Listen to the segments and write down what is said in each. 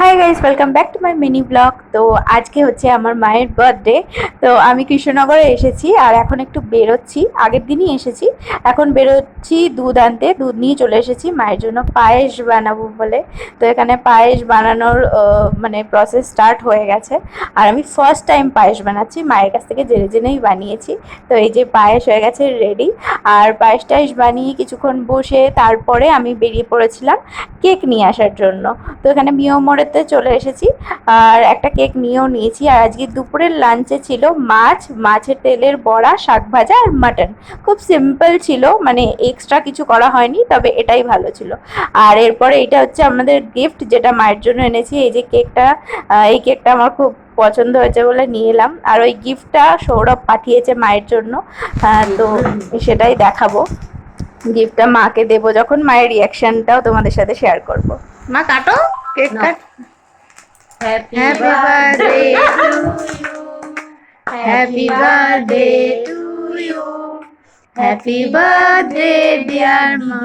Hi guys, welcome back to my mini blog. তো আজকে হচ্ছে আমার মায়ের বার্থডে। তো আমি কৃষ্ণনগরে এসেছি আর এখন একটু বেরোচ্ছি। আগের দিনই এসেছি, এখন বেরোচ্ছি দুধ আনতে। দুধ নিয়ে চলে এসেছি মায়ের জন্য পায়েস বানাবো বলে। তো এখানে পায়েস বানানোর মানে প্রসেস স্টার্ট হয়ে গেছে। আর আমি ফার্স্ট টাইম পায়েস বানাচ্ছি, মায়ের কাছ থেকে জেনে জেনেই বানিয়েছি। তো এই যে পায়েস হয়ে গেছে রেডি। আর পায়েস টায়েস বানিয়ে কিছুক্ষণ বসে তারপরে আমি বেরিয়ে পড়েছিলাম কেক নিয়ে আসার জন্য। তো এখানে মিয়মোড়েতে চলে এসেছি আর একটা কেক নিয়েও নিয়েছি। আর আজকে দুপুরের লাঞ্চে ছিল মাছের তেলের বড়া, শাক ভাজা আর মাটন। খুব সিম্পল ছিল, মানে এক্সট্রা কিছু করা হয়নি, তবে এটাই ভালো ছিল। আর এরপরে এটা হচ্ছে আমাদের গিফট, যেটা মায়ের জন্য এনেছি। এই যে কেকটা, এই কেকটা আমার খুব পছন্দ হয়েছে বলে নিয়ে এলাম। আর ওই গিফটটা সৌরভ পাঠিয়েছে মায়ের জন্য। তো সেটাই দেখাবো। গিফটটা মাকে দেবো যখন, মায়ের রিয়াকশনটাও তোমাদের সাথে শেয়ার করব। মা কাটো cake cut. Happy birthday to you, happy birthday to you, happy birthday dear মা,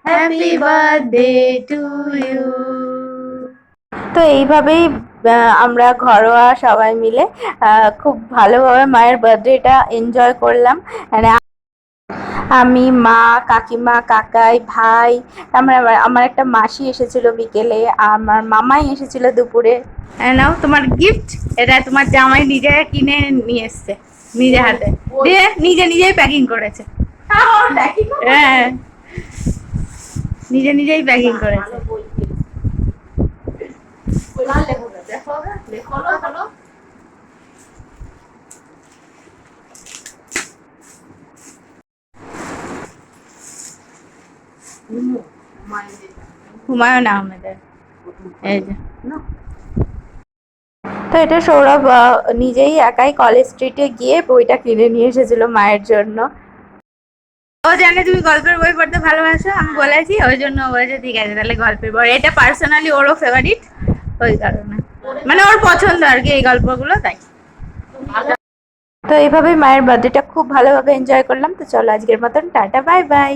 হ্যাপি বার্থডে টু ইউ। তো এইভাবেই আমরা ঘরোয়া সবাই মিলে খুব ভালোভাবে মায়ের বার্থডেটা এনজয় করলাম। মানে আমি, মা, কাকিমা, কাকাই, ভাই, তারপরে আমার একটা মাসি এসেছিল বিকেলে, আমার মামাই এসেছিল দুপুরে। নাও তোমার গিফট, এটা তোমার জামাই নিজে কিনে নিয়ে এসছে, নিজে হাতে দিয়ে নিজেই প্যাকিং করেছে। হ্যাঁ, নিজেই প্যাকিং করেছে। হুমায়ুন আহমেদের। এই যে, তো এটা সৌরভ নিজেই একাই কলেজ স্ট্রিটে গিয়ে বইটা কিনে নিয়ে এসেছিল মায়ের জন্য। ও জানে তুমি গল্পের বই পড়তে ভালোবাসো, আমি বলেছি, ওই জন্য বলেছে ঠিক আছে তাহলে গল্পের বই। এটা পার্সোনালি ওরও ফেভারিট, ওই কারণে মানে ওর পছন্দ আর কি এই গল্পগুলো, তাই। তো এইভাবেই মায়ের বার্থডেটা খুব ভালোভাবে এনজয় করলাম। তো চলো আজকের মতন টাটা, বাই বাই।